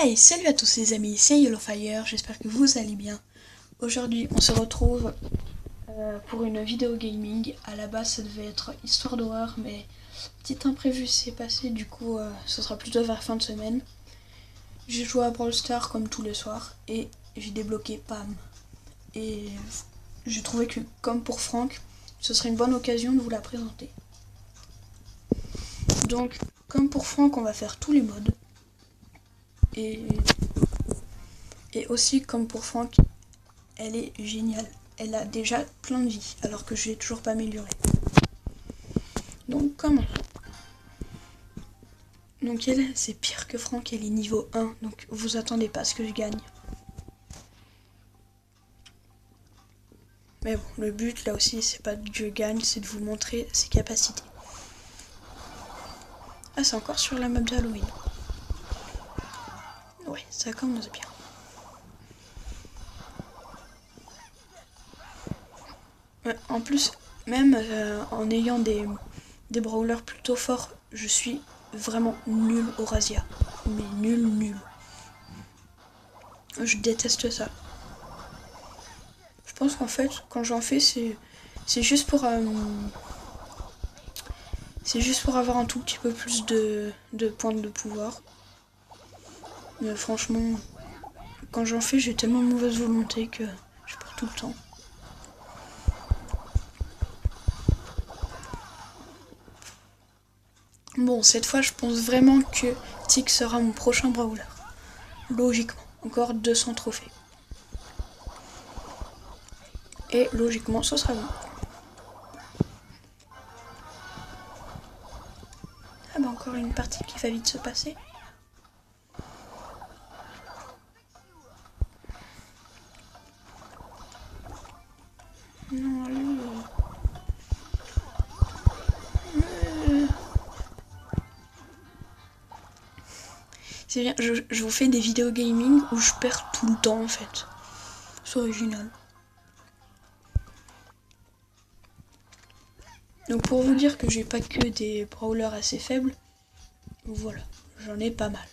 Hey, salut à tous les amis, c'est YellowFire, j'espère que vous allez bien. Aujourd'hui, on se retrouve pour une vidéo gaming. À la base, ça devait être histoire d'horreur, mais petit imprévu s'est passé, du coup, ce sera plutôt vers fin de semaine. J'ai joué à Brawl Stars comme tous les soirs et j'ai débloqué Pam. Et j'ai trouvé que, comme pour Franck, ce serait une bonne occasion de vous la présenter. Donc, comme pour Franck, on va faire tous les modes. Et aussi, comme pour Franck, elle est géniale. Elle a déjà plein de vie, alors que je l'ai toujours pas améliorée. Donc, comment? Donc, elle, c'est pire que Franck, elle est niveau 1, donc vous attendez pas à ce que je gagne. Mais bon, le but, là aussi, c'est pas que je gagne, c'est de vous montrer ses capacités. Ah, c'est encore sur la map d'Halloween. Ouais, ça commence bien. Ouais, en plus, même en ayant des brawlers plutôt forts, je suis vraiment nul au razzia. Mais nul. Je déteste ça. Je pense qu'en fait, quand j'en fais, c'est juste pour avoir un tout petit peu plus de points de pouvoir. Mais franchement, quand j'en fais, j'ai tellement de mauvaise volonté que je perds tout le temps. Bon, cette fois, je pense vraiment que Tick sera mon prochain brawler. Logiquement, encore 200 trophées. Et logiquement, ce sera bon. Ah bah encore une partie qui va vite se passer. Non, lui... C'est bien, je vous fais des vidéos gaming où je perds tout le temps en fait. C'est original. Donc pour vous dire que j'ai pas que des brawlers assez faibles, voilà, j'en ai pas mal.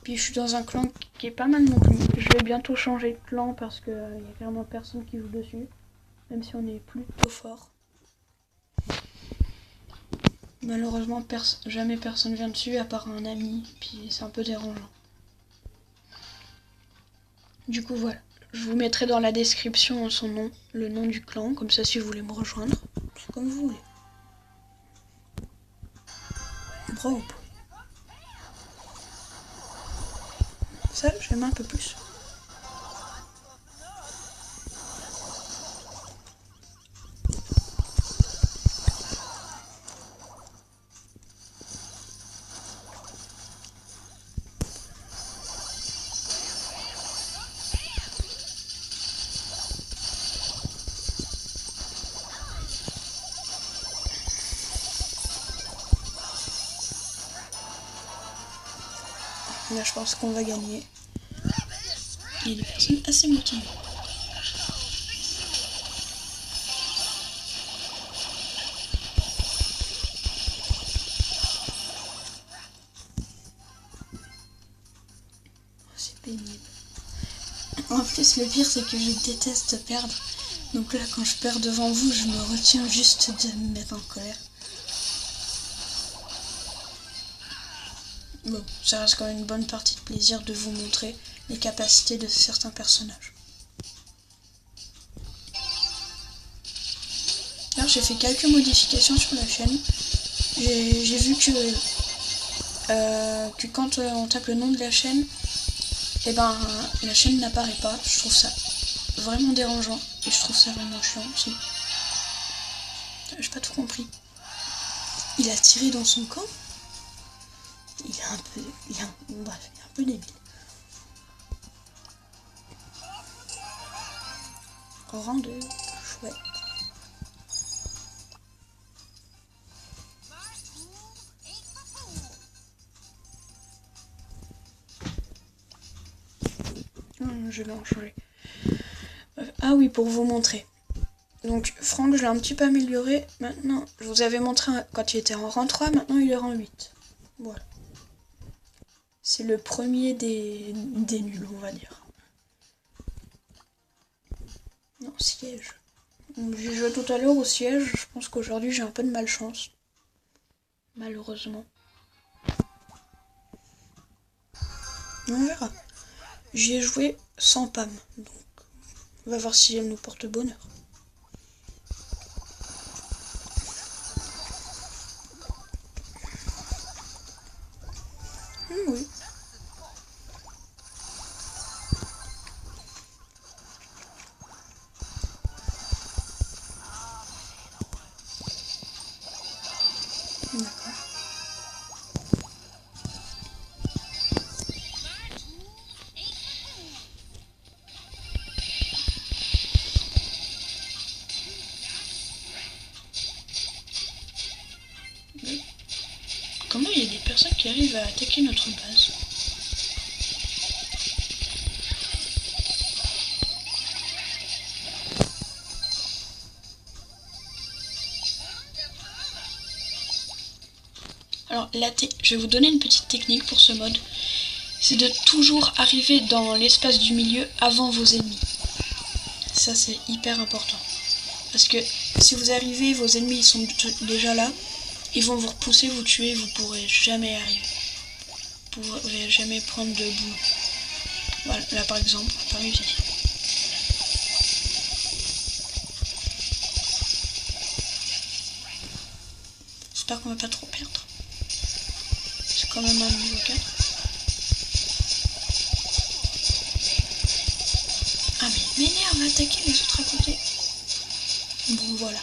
Puis je suis dans un clan qui est pas mal non plus. Je vais bientôt changer de clan parce qu'il y a clairement personne qui joue dessus. Même si on est plutôt fort. Malheureusement, jamais personne vient dessus à part un ami. Puis c'est un peu dérangeant. Du coup voilà. Je vous mettrai dans la description son nom, le nom du clan. Comme ça si vous voulez me rejoindre. C'est comme vous voulez. Bravo. Ça, j'aime un peu plus. Là, je pense qu'on va gagner. Il y a des personnes assez motivées. C'est pénible. En plus, le pire, c'est que je déteste perdre. Donc là, quand je perds devant vous, je me retiens juste de me mettre en colère. Bon, ça reste quand même une bonne partie de plaisir de vous montrer les capacités de certains personnages. Alors, j'ai fait quelques modifications sur la chaîne. J'ai vu que quand on tape le nom de la chaîne, et ben la chaîne n'apparaît pas. Je trouve ça vraiment dérangeant et je trouve ça vraiment chiant aussi. J'ai pas tout compris. Il a tiré dans son camp. Il est un peu... bref, il est un peu débile. Rang de chouette. Je vais en changer. Ah oui, pour vous montrer. Donc Franck, je l'ai un petit peu amélioré. Maintenant, je vous avais montré quand il était en rang 3, maintenant il est rang 8. Voilà. C'est le premier des nuls, on va dire. Non, siège. J'ai joué tout à l'heure au siège, je pense qu'aujourd'hui j'ai un peu de malchance. Malheureusement. On verra. J'y ai joué sans Pam, donc on va voir si elle nous porte bonheur. Oui. D'accord. Comment il y a des personnes qui arrivent à attaquer notre base? Alors je vais vous donner une petite technique pour ce mode. C'est de toujours arriver dans l'espace du milieu avant vos ennemis. Ça c'est hyper important. Parce que si vous arrivez, vos ennemis ils sont déjà là, ils vont vous repousser, vous tuer, vous pourrez jamais arriver. Vous pourrez jamais prendre de boulot. Voilà, là par exemple, on n'a pas réussi. J'espère qu'on va pas trop perdre. C'est quand même un niveau 4. Ah mais m'énerve, attaquer les autres à côté. Bon voilà.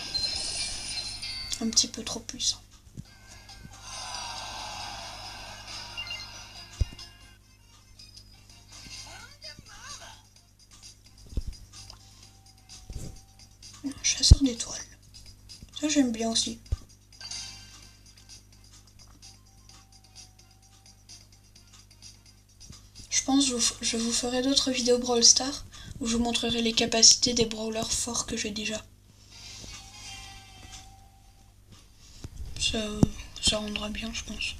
Un petit peu trop puissant. Un chasseur d'étoiles. Ça j'aime bien aussi. Je pense que je vous ferai d'autres vidéos Brawl Stars où je vous montrerai les capacités des brawlers forts que j'ai déjà. Ça rendra bien, je pense.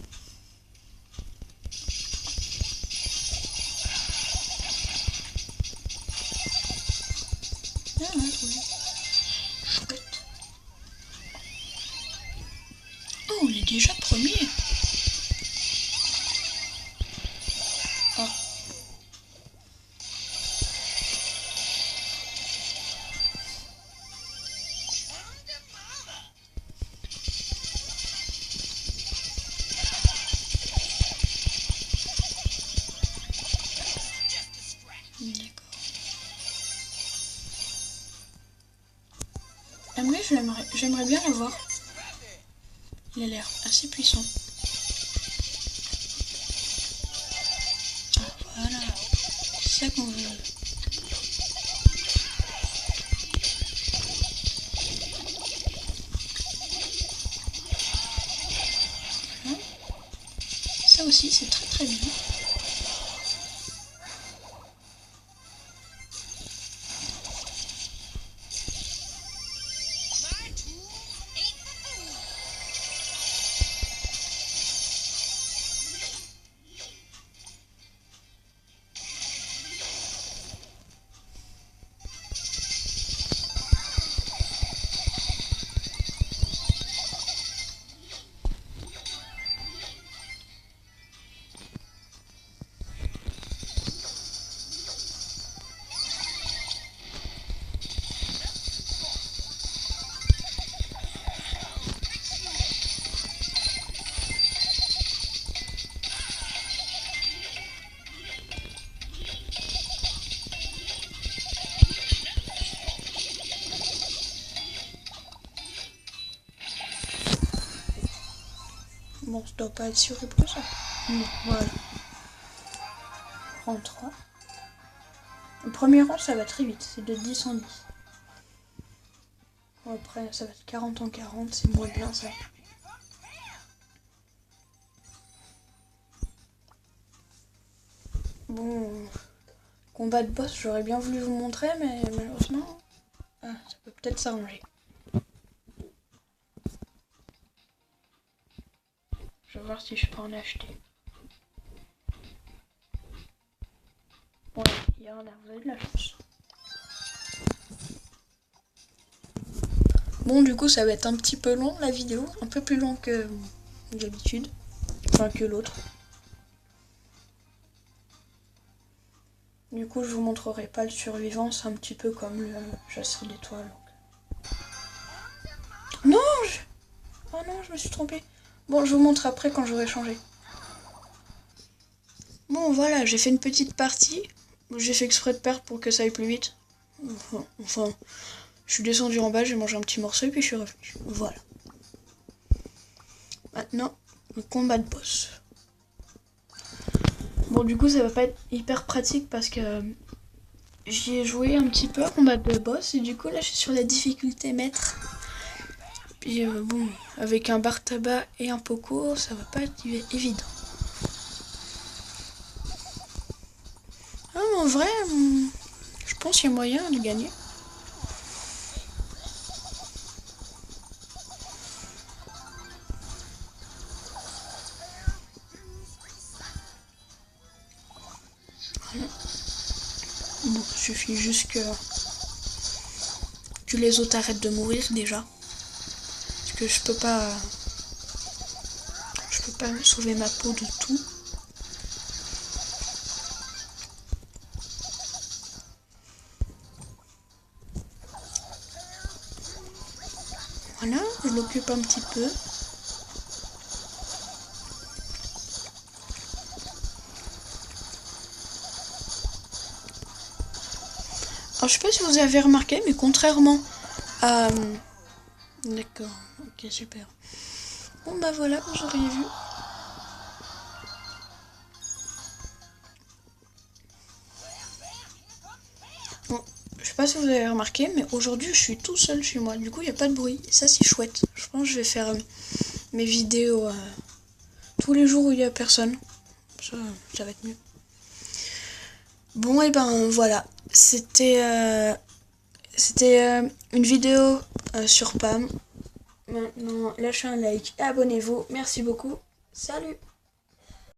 Ah ouais, oui. Chouette. Oh, on est déjà premier. Ah. D'accord. Amway, j'aimerais bien l'avoir. Il a l'air assez puissant. Ah, voilà. C'est ça qu'on veut. Voilà. Ça aussi, c'est très très bien. Bon, ça doit pas être si horrible que ça. Bon, voilà. Rang 3. Le premier rang, ça va très vite. C'est de 10 en 10. Bon, après, ça va de 40 en 40. C'est moins bien, ça. Bon, combat de boss, j'aurais bien voulu vous montrer, mais malheureusement, ça peut peut-être s'arranger. Je vais voir si je peux en acheter. Il y en a, vous avez de la chance. Bon, du coup, ça va être un petit peu long la vidéo, un peu plus long que d'habitude, enfin que l'autre. Du coup, je vous montrerai pas le survivant, c'est un petit peu comme le chasseur d'étoiles. Non, oh non, je me suis trompée. Bon, je vous montre après quand j'aurai changé. Bon, voilà, j'ai fait une petite partie. J'ai fait exprès de perdre pour que ça aille plus vite. Enfin, je suis descendu en bas, j'ai mangé un petit morceau et puis je suis revenu. Voilà. Maintenant, le combat de boss. Bon, du coup, ça va pas être hyper pratique parce que j'y ai joué un petit peu à combat de boss et du coup, là, je suis sur la difficulté maître. Puis bon, avec un bar tabac et un poco, ça va pas être évident. Ah, en vrai, je pense qu'il y a moyen de gagner. Voilà. Bon, il suffit juste que les autres arrêtent de mourir déjà. Parce que je peux pas sauver ma peau de tout. Voilà, je l'occupe un petit peu. Alors je sais pas si vous avez remarqué, mais contrairement à... D'accord, ok, super. Bon bah voilà, vous auriez vu. Bon, je sais pas si vous avez remarqué, mais aujourd'hui je suis tout seul chez moi. Du coup, il n'y a pas de bruit. Et ça, c'est chouette. Je pense que je vais faire mes vidéos tous les jours où il n'y a personne. Ça va être mieux. Bon, et ben voilà. C'était une vidéo sur Pam. Maintenant, lâchez un like et abonnez-vous. Merci beaucoup. Salut!